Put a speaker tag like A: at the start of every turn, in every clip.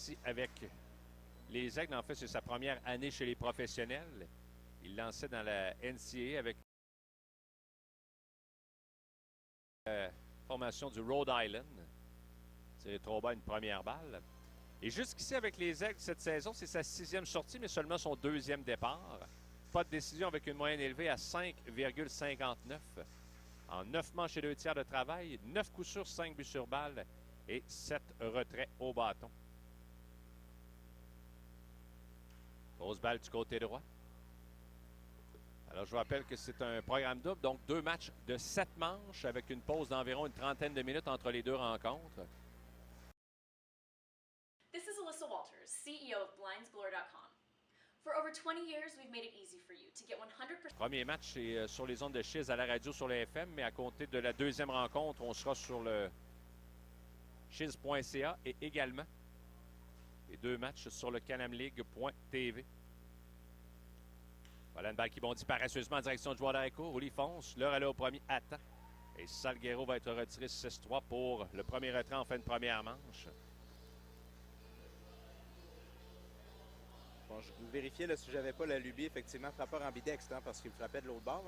A: ici avec les Aigles. En fait, c'est sa première année chez les professionnels. Il lançait dans la NCAA avec la formation du Rhode Island. C'est trop bas une première balle. Et jusqu'ici, avec les Aigles, cette saison, c'est sa 6e sortie, mais seulement son 2e départ. Pas de décision avec une moyenne élevée à 5,59. En 9 manches et 2 tiers de travail, 9 coups sûrs, 5 buts sur balle et 7 retraits au bâton. Grosse balle du côté droit. Alors, je vous rappelle que c'est un programme double, donc 2 matchs de 7 manches avec une pause d'environ une trentaine de minutes entre les 2 rencontres.
B: This is Alyssa Walters, CEO of BlindsBlur.com. For over 20 years, we've made it easy for you to get 100%.
A: Premier match, c'est sur les ondes de Chiz à la radio sur le FM, mais à compter de la deuxième rencontre, on sera sur le chiz.ca et également les 2 matchs sur le canamleague.tv. Voilà une balle qui bondit paresseusement en direction du joueur d'Areco. Rouli fonce, le relais au premier attend. Et Salguero va être retiré 6-3 pour le premier retrait en fin de première manche.
C: Bon, je vérifiais là, si j'avais pas la lubie, effectivement, frappeur ambidextre, hein, parce qu'il me frappait de l'autre bord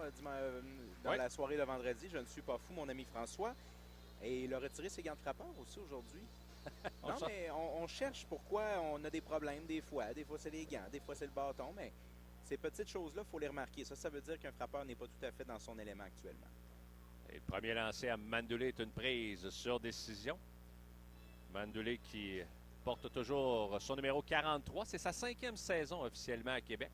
C: dans la soirée de vendredi. Je ne suis pas fou, mon ami François. Et il a retiré ses gants de frappeur aussi aujourd'hui. Non, mais on cherche pourquoi on a des problèmes des fois. Des fois, c'est les gants, des fois, c'est le bâton. Mais ces petites choses-là, il faut les remarquer. Ça veut dire qu'un frappeur n'est pas tout à fait dans son élément actuellement.
A: Et le premier lancé à Mandoulé est une prise sur décision. Mandoulé qui porte toujours son numéro 43. C'est sa 5e saison officiellement à Québec.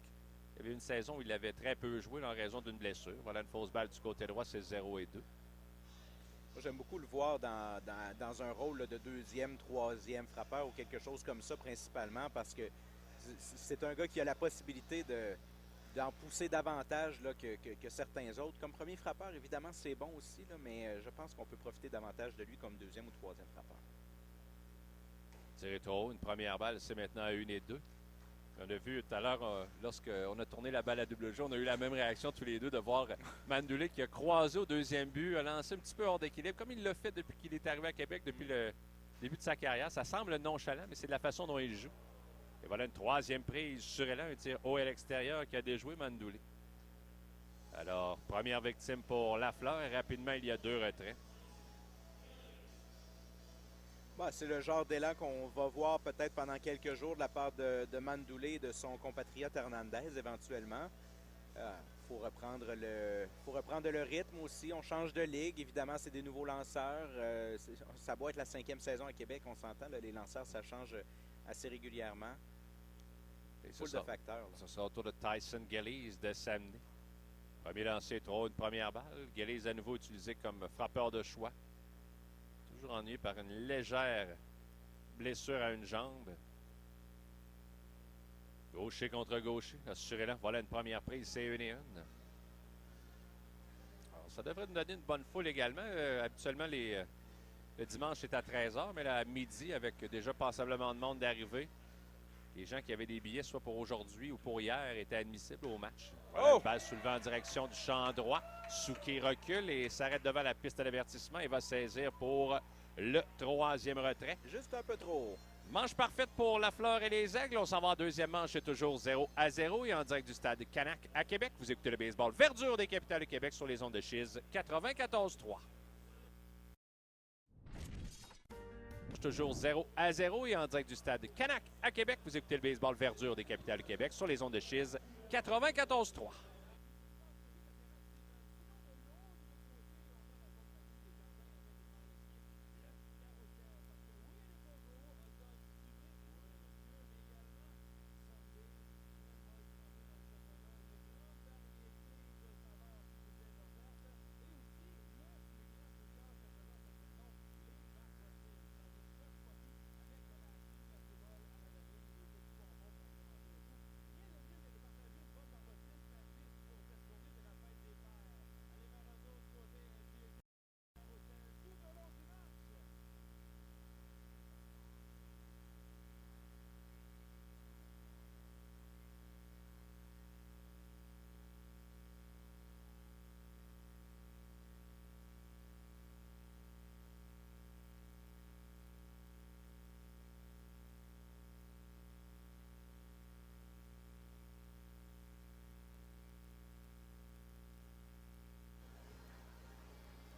A: Il y avait une saison où il avait très peu joué en raison d'une blessure. Voilà une fausse balle du côté droit, c'est 0-2.
C: Moi, j'aime beaucoup le voir dans un rôle là, de 2e, 3e frappeur ou quelque chose comme ça, principalement, parce que c'est un gars qui a la possibilité d'en pousser davantage là, que certains autres. Comme premier frappeur, évidemment, c'est bon aussi, là, mais je pense qu'on peut profiter davantage de lui comme 2e ou 3e frappeur.
A: Tiré trop haut, une première balle, c'est maintenant à 1-2. On a vu tout à l'heure, lorsqu'on a tourné la balle à double jeu, on a eu la même réaction tous les deux de voir Mandoulé qui a croisé au 2e but, a lancé un petit peu hors d'équilibre, comme il l'a fait depuis qu'il est arrivé à Québec, depuis le début de sa carrière. Ça semble nonchalant, mais c'est de la façon dont il joue. Et voilà une 3e prise sur Elan, un tir haut à l'extérieur qui a déjoué Mandoulé. Alors, première victime pour Lafleur, et rapidement, il y a 2 retraits.
C: Bah, c'est le genre d'élan qu'on va voir peut-être pendant quelques jours de la part de Mandoulé et de son compatriote Hernandez éventuellement. Faut reprendre le rythme aussi. On change de ligue. Évidemment, c'est des nouveaux lanceurs. Ça doit être la 5e saison à Québec, on s'entend. Là, les lanceurs, ça change assez régulièrement. Full de facteurs.
A: Ça sera au tour de Tyson Gillies de samedi. Premier lancé trop, une première balle. Gillies à nouveau utilisé comme frappeur de choix. Toujours ennuyé par une légère blessure à une jambe. Gaucher contre gaucher. Assurément, voilà une première prise, c'est 1-1. Alors, ça devrait nous donner une bonne foule également. Habituellement, le dimanche, c'est à 13h, mais là, à midi, avec déjà passablement de monde d'arrivée, les gens qui avaient des billets, soit pour aujourd'hui ou pour hier, étaient admissibles au match. Voilà, une balle soulevée en direction du champ droit. Souquet recule et s'arrête devant la piste d'avertissement et va saisir pour le 3e retrait.
C: Juste un peu trop.
A: Manche parfaite pour Lafleur et les Aigles. On s'en va en 2e manche, c'est toujours 0-0 et en direct du stade Canac à Québec. Vous écoutez le baseball Verdure des Capitales de Québec sur les ondes de Chiz 94.3. Toujours 0-0 et en direct du stade Canac à Québec. Vous écoutez le baseball Verdure des Capitales du Québec sur les ondes de Chiz 94.3.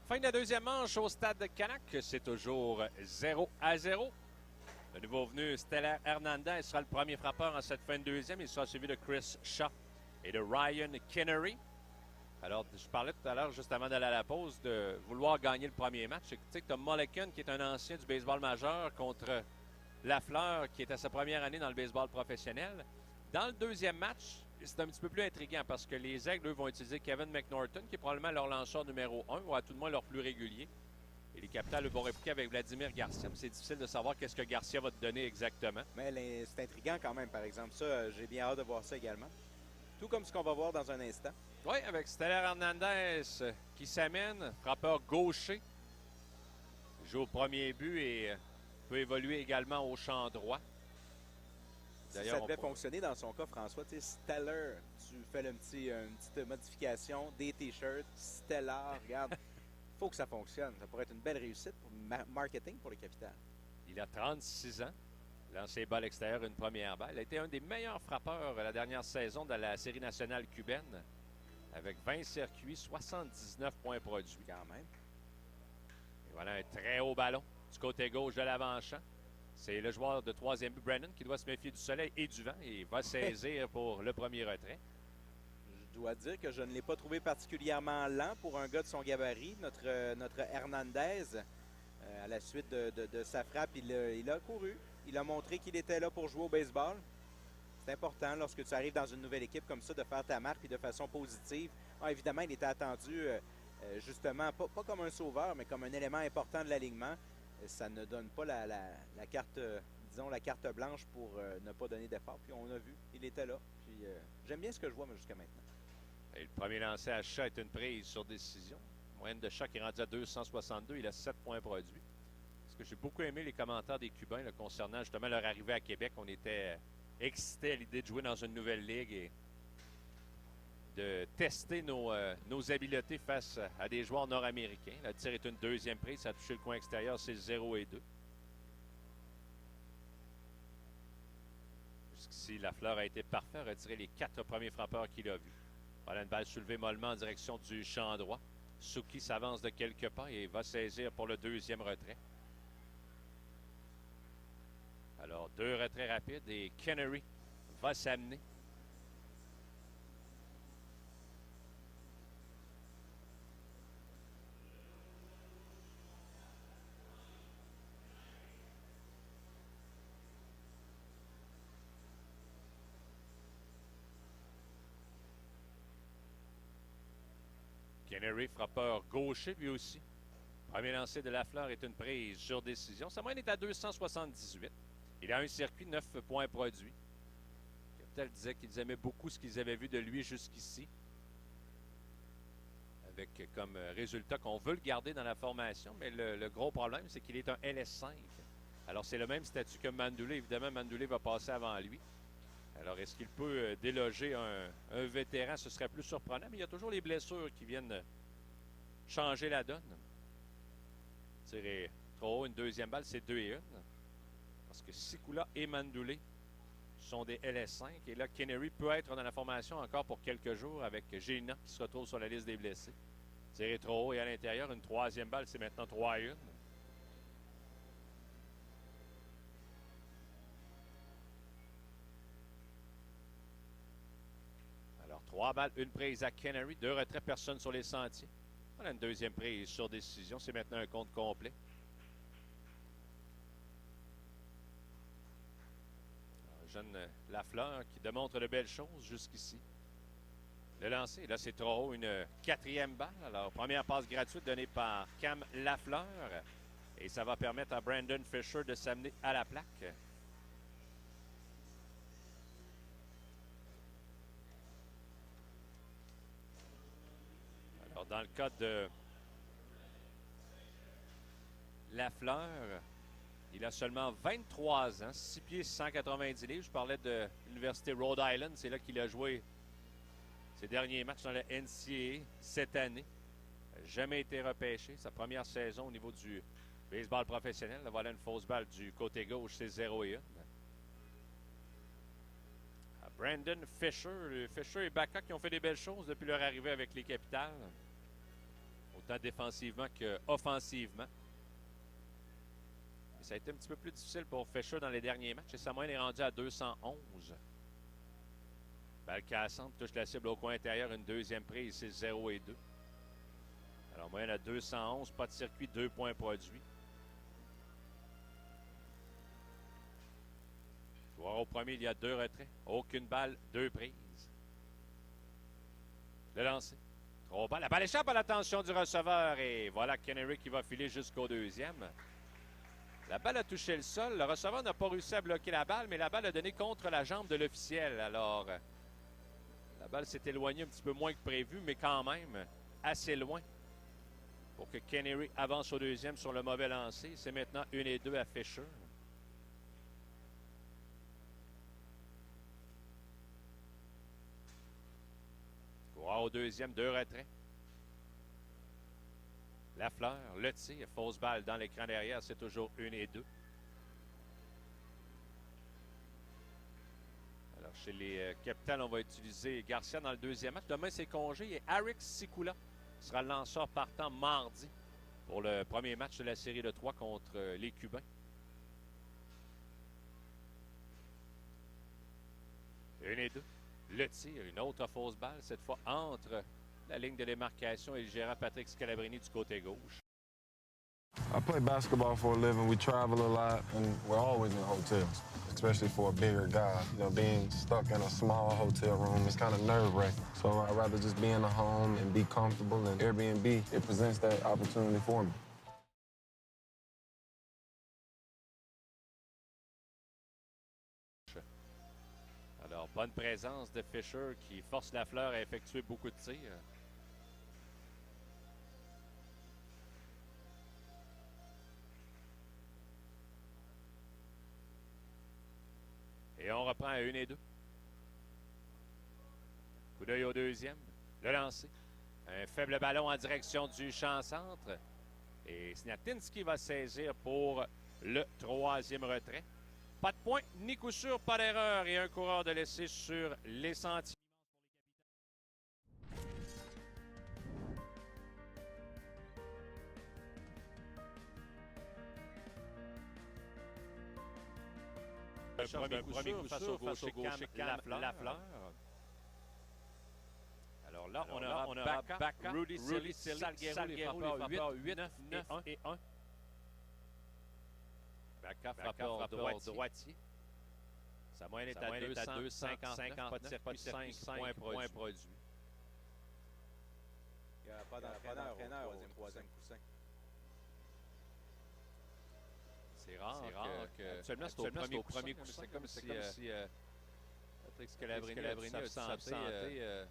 A: Fin de la deuxième manche au stade de Canac. C'est toujours 0-0. Le nouveau venu, Stellar Hernandez, sera le premier frappeur en cette fin de deuxième. Il sera suivi de Chris Shaw et de Ryan Kinnery. Alors, je parlais tout à l'heure, juste avant d'aller à la pause, de vouloir gagner le premier match. Tu sais que tu as Mulliken, qui est un ancien du baseball majeur, contre Lafleur, qui est à sa première année dans le baseball professionnel. Dans le deuxième match, c'est un petit peu plus intriguant parce que les Aigles, eux, vont utiliser Kevin McNorton, qui est probablement leur lanceur numéro 1, ou à tout le moins leur plus régulier. Et les Capitals vont répliquer avec Vladimir Garcia. C'est difficile de savoir qu'est-ce que Garcia va te donner exactement.
C: Mais c'est intriguant quand même, par exemple. Ça, j'ai bien hâte de voir ça également. Tout comme ce qu'on va voir dans un instant.
A: Oui, avec Stellar Hernandez qui s'amène, frappeur gaucher. Il joue au premier but et peut évoluer également au champ droit.
C: Si ça devait fonctionner dans son cas, François, tu sais, Stellar, tu fais une petite modification, des t-shirts, Stellar, regarde. Il faut que ça fonctionne. Ça pourrait être une belle réussite pour marketing pour les Capitals.
A: Il a 36 ans. Lancé balle extérieure, une première balle. Il a été un des meilleurs frappeurs la dernière saison dans la Série nationale cubaine. Avec 20 circuits, 79 points produits.
C: Quand même.
A: Et voilà un très haut ballon du côté gauche de l'avant-champ. C'est le joueur de troisième but, Brandon, qui doit se méfier du soleil et du vent et va saisir pour le premier retrait.
C: Je dois dire que je ne l'ai pas trouvé particulièrement lent pour un gars de son gabarit. Notre Hernandez, à la suite de sa frappe, il a couru. Il a montré qu'il était là pour jouer au baseball. C'est important, lorsque tu arrives dans une nouvelle équipe comme ça, de faire ta marque et de façon positive. Ah, évidemment, il était attendu, justement, pas comme un sauveur, mais comme un élément important de l'alignement. Ça ne donne pas la carte, disons, la carte blanche pour ne pas donner d'effort. Puis on a vu, il était là. Puis j'aime bien ce que je vois jusqu'à maintenant.
A: Et le premier lancé à Shaw est une prise sur décision. Moyenne de Shaw qui est rendue à 262. Il a 7 points produits. Parce que j'ai beaucoup aimé les commentaires des Cubains là, concernant justement leur arrivée à Québec. On était excités à l'idée de jouer dans une nouvelle ligue et de tester nos habiletés face à des joueurs nord-américains. Le tir est une deuxième prise. Ça a touché le coin extérieur. C'est 0 et 2. Jusqu'ici, Lafleur a été parfait. A retiré les 4 premiers frappeurs qu'il a vus. Voilà une balle soulevée mollement en direction du champ droit. Suki s'avance de quelques pas et va saisir pour le deuxième retrait. Alors, 2 retraits rapides et Kinnery va s'amener. Kinnery, frappeur gaucher lui aussi. Premier lancé de Lafleur est une prise sur décision. Sa moyenne est à 278. Il a un circuit, 9 points produits. Le capitaine disait qu'ils aimaient beaucoup ce qu'ils avaient vu de lui jusqu'ici. Avec comme résultat qu'on veut le garder dans la formation, mais le gros problème, c'est qu'il est un LS5. Alors, c'est le même statut que Mandoulé. Évidemment, Mandoulé va passer avant lui. Alors, est-ce qu'il peut déloger un vétéran? Ce serait plus surprenant, mais il y a toujours les blessures qui viennent changer la donne. Tirer trop haut, une deuxième balle, c'est 2 et 1. Parce que Sikula et Mandoulé sont des LS5. Et là, Kinnery peut être dans la formation encore pour quelques jours avec Gélina qui se retrouve sur la liste des blessés. Tiré trop haut et à l'intérieur, une troisième balle, c'est maintenant 3 à 1. Alors, 3 balles, une prise à Kinnery, 2 retraits, personne sur les sentiers. Voilà une deuxième prise sur décision. C'est maintenant un compte complet. Alors, jeune Lafleur qui démontre de belles choses jusqu'ici. Le lancer, là, c'est trop haut. Une 4e balle. Alors, première passe gratuite donnée par Cam Lafleur. Et ça va permettre à Brandon Fisher de s'amener à la plaque. Alors, dans le cas de Lafleur, il a seulement 23 ans, 6 pieds 190 livres. Je parlais de l'Université Rhode Island. C'est là qu'il a joué ses derniers matchs dans la NCAA cette année. Jamais été repêché. Sa première saison au niveau du baseball professionnel. Là, voilà une fausse balle du côté gauche. C'est 0 et 1. Brandon Fisher. Fisher et Baca qui ont fait des belles choses depuis leur arrivée avec les Capitals. Au autant défensivement qu'offensivement. Ça a été un petit peu plus difficile pour Fisher dans les derniers matchs. Et sa moyenne est rendue à 211. Balle cassante, touche la cible au coin intérieur, une deuxième prise, c'est 0 et 2. Alors, moyenne à 211, pas de circuit, 2 points produits. Voir au premier, il y a 2 retraits. Aucune balle, 2 prises. Le lancer. Trop bas. La balle échappe à l'attention du receveur. Et voilà Kennery qui va filer jusqu'au deuxième. La balle a touché le sol. Le receveur n'a pas réussi à bloquer la balle, mais la balle a donné contre la jambe de l'officiel. Alors, la balle s'est éloignée un petit peu moins que prévu, mais quand même assez loin pour que Kennery avance au deuxième sur le mauvais lancer. C'est maintenant 1 et 2 à Fisher. Coureur au deuxième, 2 retraits. Lafleur, le tir, fausse balle dans l'écran derrière, c'est toujours 1 et 2. Alors, chez les Capitals, on va utiliser Garcia dans le deuxième match. Demain, c'est congé et Arik Sikula sera le lanceur partant mardi pour le premier match de la série de 3 contre les Cubains. 1 et 2. Le tir, une autre fausse balle, cette fois entre la ligne de démarcation et le gérant Patrick Scalabrini du côté gauche.
D: I play basketball for a living. We travel a lot, and we're always in hotels, especially for a bigger guy. You know, being stuck in a small hotel room is kind of nerve-wracking. So I'd rather just be in a home and be comfortable, and Airbnb, it presents that opportunity for me.
A: Alors, bonne présence de Fisher qui force Lafleur à effectuer beaucoup de tirs. Et on reprend à 1 et 2. Coup d'œil au deuxième. Le lancer. Un faible ballon en direction du champ centre. Et Sniatinski va saisir pour le troisième retrait. Pas de point, ni coup sûr, pas d'erreur. Et un coureur de laisser sur les sentiers. Le premier coup face au gaucher Cam Lafleur. Alors là, on aura Baca, Rudy Silly, Salguero, les frappeurs 8, 9 et 1. Baca, frappeur droitier. Sa moyenne est à 259, pas de circuit, 5 points produits.
C: Il n'y a pas d'entraîneur au troisième coussin.
A: C'est rare que... Actuellement, c'est au premier coup. C'est comme si Patrick Scalabrini a dû s'absenter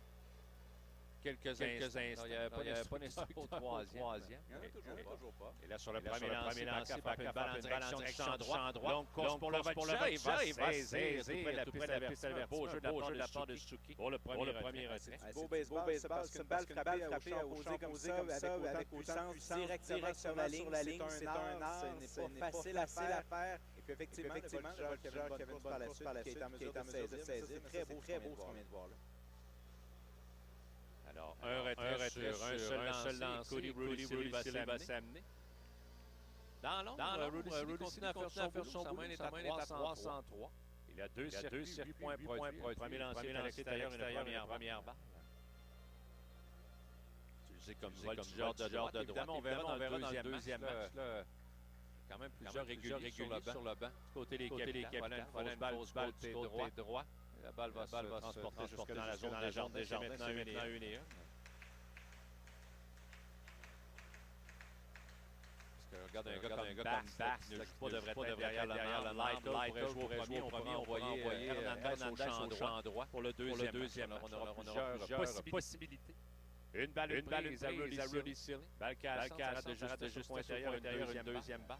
A: quelques instants. Il n'y avait pas nécessairement au troisième.
C: Il n'y en a toujours pas.
A: Et là, sur le premier lancer, frappe une balle en direction du champ droit. Longue course pour le voltigeur. Il va saisir tout près de la piste adverse. Beau jeu de la part de Suzuki pour le premier retrait.
C: Beau baseball, c'est une balle frappée au champ opposé comme ça, avec autant de puissance directement sur la ligne. C'est un art, ce n'est pas facile à faire. Et puis effectivement, le voltigeur qui avait une bonne course par la suite, qui est en mesure de saisir. C'est très beau ce qu'on vient de voir là.
A: Alors, un retrait sur un seul lancer. Rudy Silly va s'amener. Dans l'ombre, Rudy continue à faire son boulot. Sa moyenne est à 303. Il a 2 circuits, 8 points produits. Premier lancer à l'extérieur, une première balle. Utilisé comme voltigeur de droite. Évidemment, on verra dans le deuxième match. Quand même plusieurs réguliers sur le banc. Du côté des Capitals. Voilà une fausse balle du côté droit. La balle va se transporter jusque dans la zone des jambes. Déjà maintenant 1 et 1. Regarde un gars comme Bass ne joue pas, devrait être derrière le Light pourrait jouer au premier. On voyait Hernandez au champ droit pour le deuxième. On aura plusieurs possibilités. Une balle prise à Rudy Silly. Balle cassante de juste point intérieur, une deuxième balle.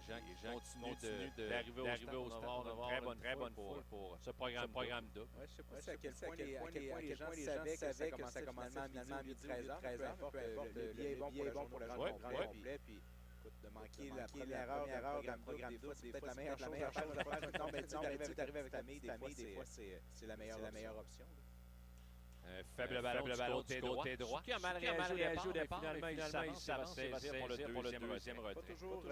A: Les gens continuent d'arriver au stade. On va avoir une très bonne foule pour ce programme double.
C: Je ne sais pas à quel point les gens savaient que ça commençait finalement à midi 13h. Le billet est bon pour le rendre complet. Puis, de manquer la première heure d'un programme double, c'est peut-être la meilleure chose à faire. Non, mais d'arriver avec ta famille, des fois, c'est la meilleure option.
A: Faible ballon du côté droit. Qui a mal réagi au départ, mais finalement, il s'avance saisir pour le deuxième retrait.
C: Pas toujours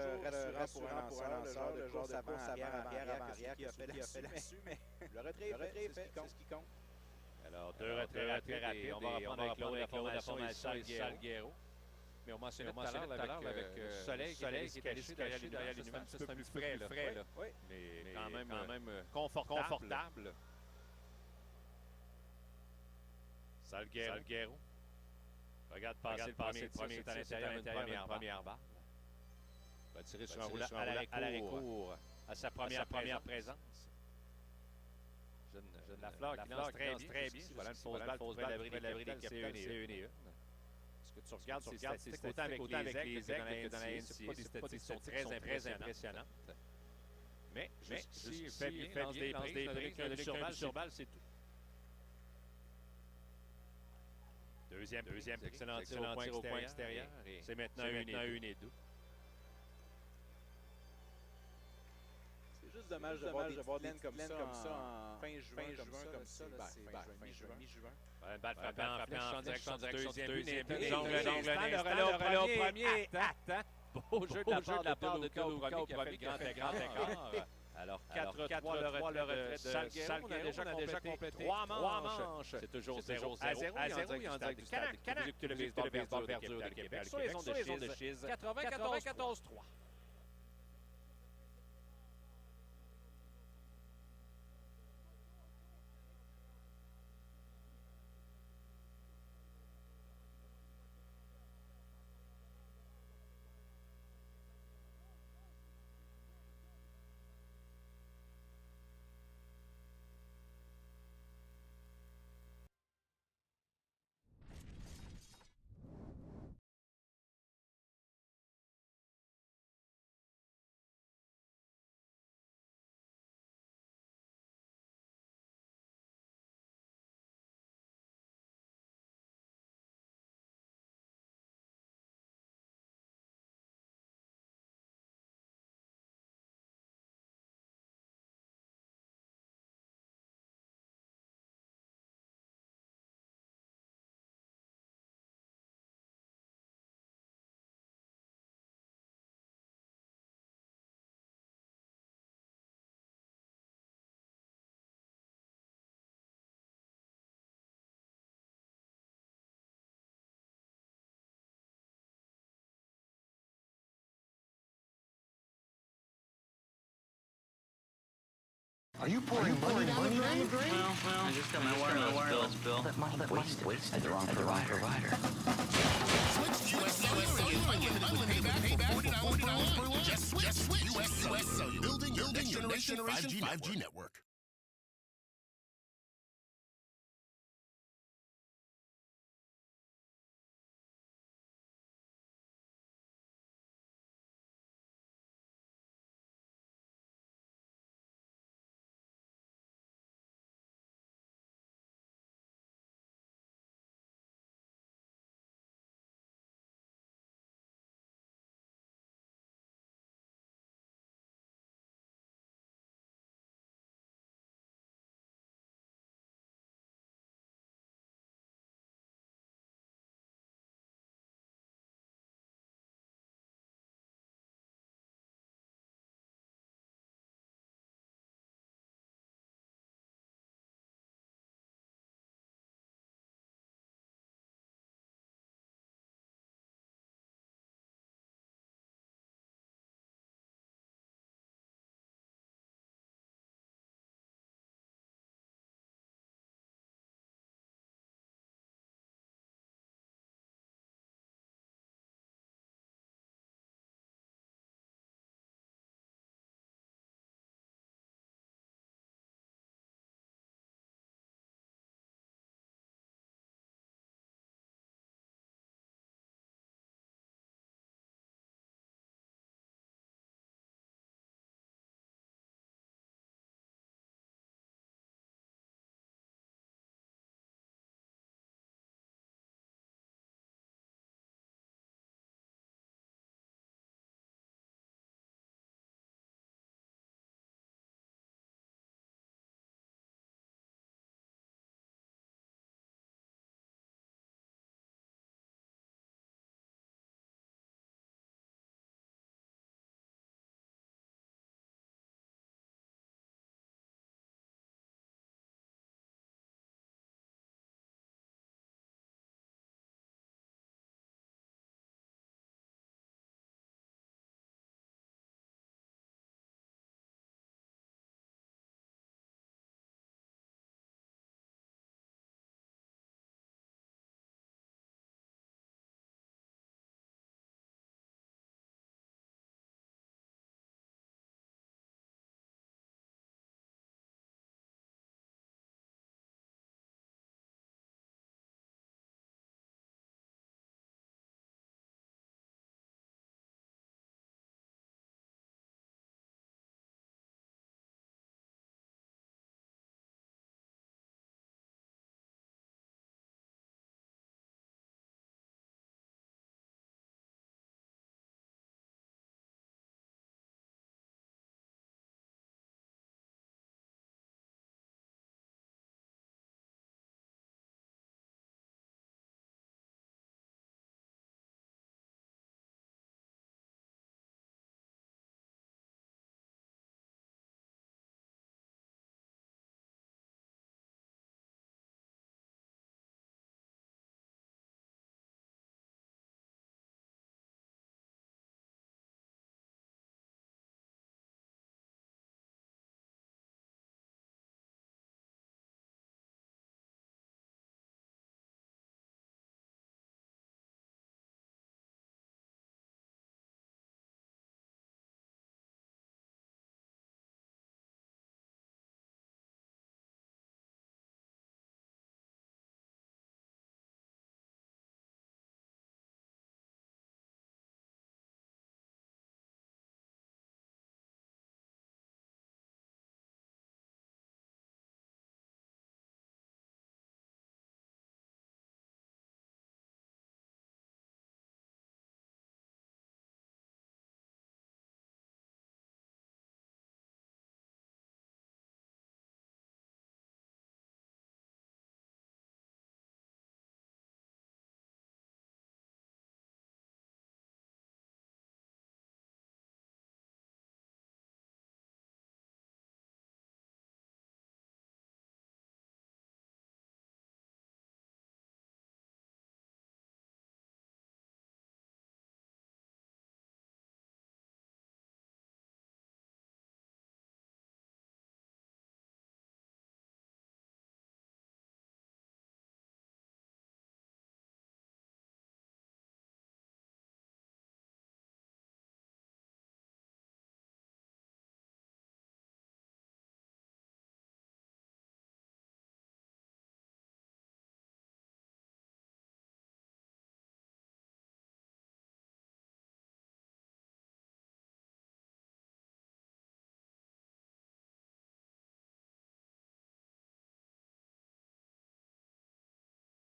C: rassurant pour un lanceur, le genre de course avant-arrière qui a fait là-dessus, mais le retrait est fait, c'est ce qui compte.
A: Alors, deux retraits rapides, on va reprendre avec la formation Salguero. Mais on mentionnait tout à l'heure avec Soleil qui est caché derrière les numéros, c'est un petit peu plus frais.
C: Oui.
A: Mais quand même confortable. Salguero. Regarde passer le premier c'est à l'intérieur d'une première barre. Va tirer sur un roulant à l'arrêt-court à sa première présence. Jeune Lafleur qui lance très bien. Voilà une fausse balle près de l'abri des capitales, c'est 1-1. Est-ce que tu regardes ces statistiques autant avec les aigles que dans la NCA, c'est pas des statistiques qui sont très impressionnantes. Mais il fait bien, lance des prises, un sur balle, c'est tout. Deuxième excellent tir au point extérieur. C'est maintenant 1-2.
C: C'est juste dommage de voir des plaines comme ça en fin juin comme ça. Mi-juin.
A: Une balle frappée en direction du deuxième but. Le premier. Attends. Beau jeu de la part de Luka au premier qui a fait le grand écart. Alors 4-3 le retrait de Salguero. On a déjà complété 3 manches. C'est toujours 0-0 en direct du stade. Vous écoutez le baseball verdure de Québec. Sur les ondes de Chiz 94-3.
E: Are you pouring money down the drain? Well, I just got my wireless bill. That money wasted at the wrong provider.
F: Switch to US Cellular. Unlimited with payback for $49 per line. Just switch. US Cellular. Building your next generation 5G network.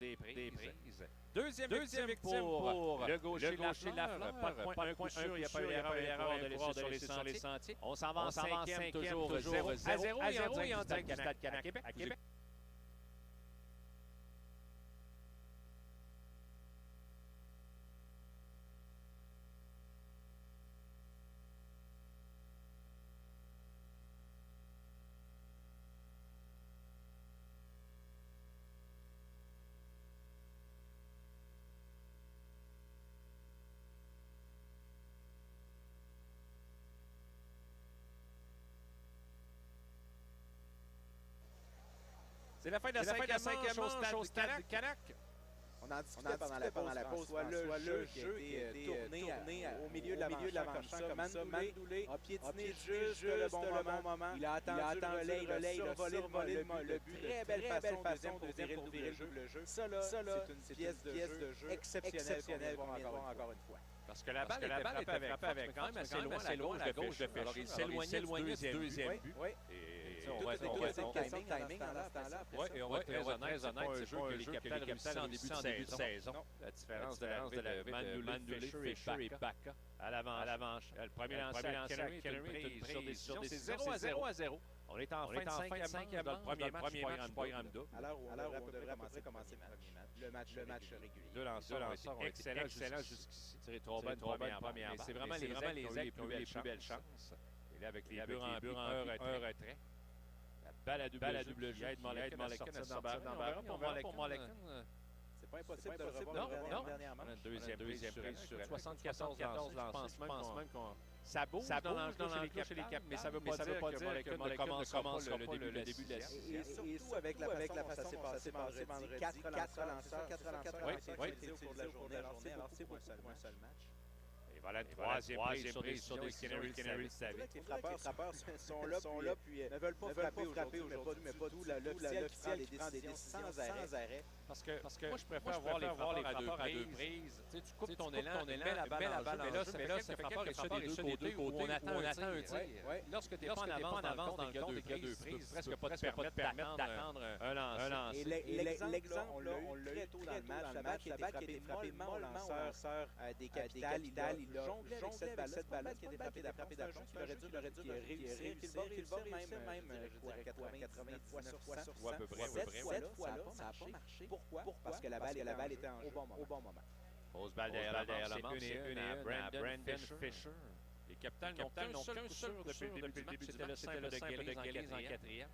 A: des prises. Deuxième victime pour le gaucher Lafleur. Pas de point, un coup sûr, il n'y a pas eu erreur de laisser sur les sentiers. On s'en va en cinquième, toujours 0-0 et en direct du Stade Canac à Québec. C'est la fin de la cinquième manche au Stade du Canac.
C: On en discutait pendant la pause, soit le jeu qui a été tourné au milieu de la manche. Comme Mandoulé a piétiné juste le bon moment. Il a attendu le relais, il a survolé le but. Très belle façon de virer le jeu. Ça, c'est une pièce de jeu exceptionnelle qu'on vient de voir encore une fois.
A: Parce que la balle était frappée avec quand même assez loin à gauche de Fécheux. Alors, il s'éloignait du deuxième but. On va être timing dans ce temps-là. Oui, et on va être très honnête, c'est pas un jeu que les Capitals réussissent en début de saison. La différence de Mandoulé, Fécheux et Bacca à l'avant. Le premier lancé à Kennery est une prise sur décision. C'est 0-0. On est en fin de cinquième manche dans le premier match du programme double.
C: Alors, on devrait commencer le match régulier.
A: Deux lanceurs ont été excellents jusqu'ici. Tiré trop bas première balle. C'est vraiment les ailes qui ont eu les plus belles chances. Et là, avec les buts en retrait. La balle à double jeu. Aide Molekin à sortir pour Molekin.
C: C'est pas impossible de le revoir dernièrement.
A: Deuxième prise sur 74 lancés. Je pense même qu'on... Ça bouge dans l'enclos chez les Capitals, mais ça ne veut pas dire que Molekin ne commencera pas le début de la saison.
C: Et surtout avec la façon dont ça s'est passé vendredi. 4 lanceurs ont été au cours de la journée. Alors c'est pour un seul match.
A: Et voilà une troisième prise sur des Kennery Savit.
C: Les frappeurs sont là, puis ne veulent pas frapper aujourd'hui, mais pas tout. L'officiel qui prend des décisions sans arrêt.
A: Parce que moi, je préfère voir les frappeurs à deux prises. Tu coupes ton élan, mets la balle en jeu, mais là, ça fait quelques frappeurs et ça des deux côtés où on attend un tir. Lorsque tu n'es pas en avance dans le compte des deux prises, presque pas te permettre d'attendre un lancer.
C: Et l'exemple, on l'a eu très tôt dans le match. La balle qui a été frappée mollement au lanceur des Capitals. Il a jonglé avec cette balle qui a été frappée d'aplomb. Il aurait dû réussir. Il va réussir même, je dirais, 99 fois sur 100. Cette fois-là, ça n'a pas marché. Pourquoi? Parce que la balle était en jeu au bon moment.
A: Pose balle derrière la manche, c'est une à Brandon Fisher. Les Capitals n'ont qu'un seul coup sûr depuis le début du match, c'était le simple de Gallese en quatrième.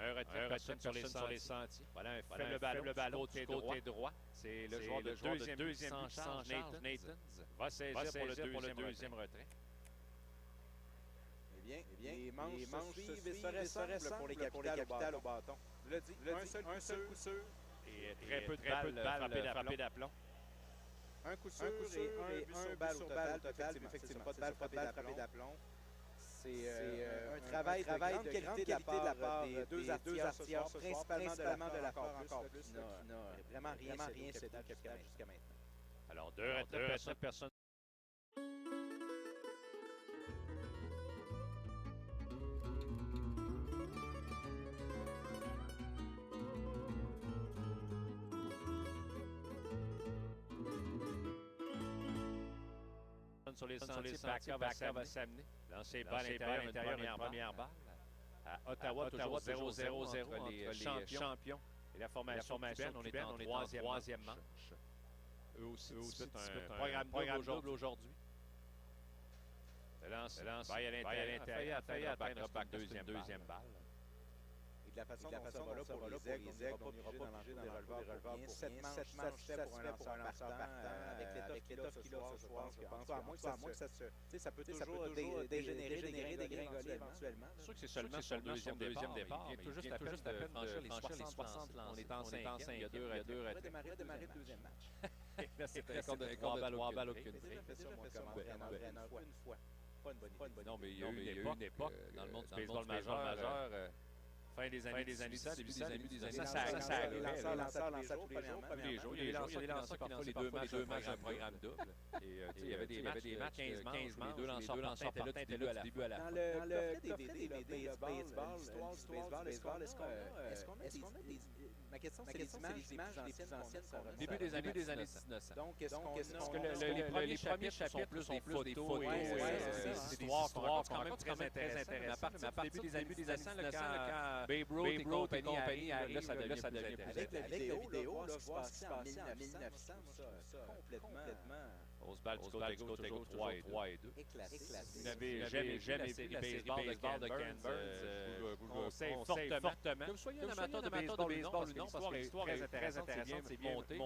A: Un retrait personne sur les sentiers. Voilà un faible ballon côté droit. C'est le joueur de deuxième sans charge, Nathan, va saisir pour le deuxième retrait.
C: Eh bien, les manches suivent et se ressemblent pour les Capitals au bâton. Je l'ai dit, un seul coup sûr.
A: Et très peu de balles frappées d'aplomb.
C: Un coup sûr et un but sur balle au total. Effectivement, pas de balle frappée d'aplomb. C'est un travail de grande qualité de la part des deux artilleurs, principalement de la part encore plus, qui n'a vraiment rien cédé jusqu'à maintenant.
A: Alors, deux retraits, personne. Sur les sentiers, Bacca va s'amener. Lancer balle intérieure, une première balle. À Ottawa, toujours 0-0 entre les champions et la formation cubaine. On est en troisième manche. Eux aussi disputent un programme double aujourd'hui. Le lance baille à l'intérieur, atteindre Bacca, deuxième balle.
C: Et de la façon dont ça va là pour les aigles, on n'ira pas obligé dans les releveurs pour bien. 7 manches fait pour un lanceur partant. Avec l'étoffe qu'il a ce soir, je pense. À moins que ça peut toujours dégénérer, dégringoler éventuellement.
A: C'est sûr que c'est seulement le deuxième départ. Il vient tout juste à peine franchir les 60 lancés. On est en 5e, il y a deux retraits.
C: On va démarrer le deuxième match.
A: Là, c'est un compte de 3 balles aucune.
C: J'ai déjà fait ça, moi, comme entraîneur, une fois. Pas une bonne idée.
A: Non, mais il y a eu une époque dans le monde du baseball majeur. Fin des années 70, début des années 80. Ça
C: les lanceurs tous les jours,
A: Il y a eu lanceurs parfois les deux matchs un programme double. Et il y avait des matchs 15 manches, les deux lanceurs partaient là du début à la fin.
C: Dans le DVD, baseball, l'histoire, est-ce qu'on a des... Ma question, c'est les images les plus anciennes qu'on remonte.
A: Début des années 1900.
C: Donc, est-ce que
A: les premiers chapitres sont plus des photos et des histoires quand même très intéressantes. Mais à partir du début des années 1900, quand Babe Ruth et compagnie arrivent, là, ça devient plus
C: avec la vidéo, là, voir ce qui se passait en 1900, ça, complètement...
A: On se bat du côté gauche, 3 et 2.
C: Éclaté.
A: Vous n'avez jamais vu la série baseball de Ken Burns. Vous conseille fortement. Que vous soyez un amateur de baseball ou non, parce que l'histoire est très intéressante, c'est bien monté.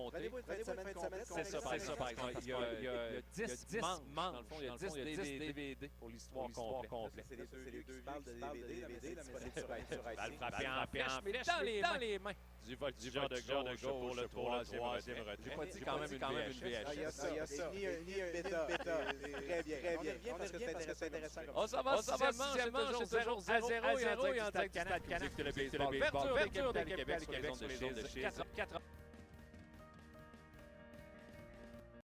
A: C'est ça, par exemple. Il y a 10 membres, dans le fond, il y a 10 DVD pour l'histoire complète.
C: C'est les deux qui parlent de DVD, là, mais c'est sur iTunes.
A: Frappé en flèche, mais dans les mains du voltigeur de gauche pour le troisième retrait. J'ai pas dit quand même une VHS.
C: Il y a ça. Ni une bêta. Très bien. On revient parce que c'est intéressant.
A: On s'en va, c'est toujours 0-0 et en direct du Stade Canac. Vous écoutez le baseball. Verdure des Québec sur les ondes de Chiz.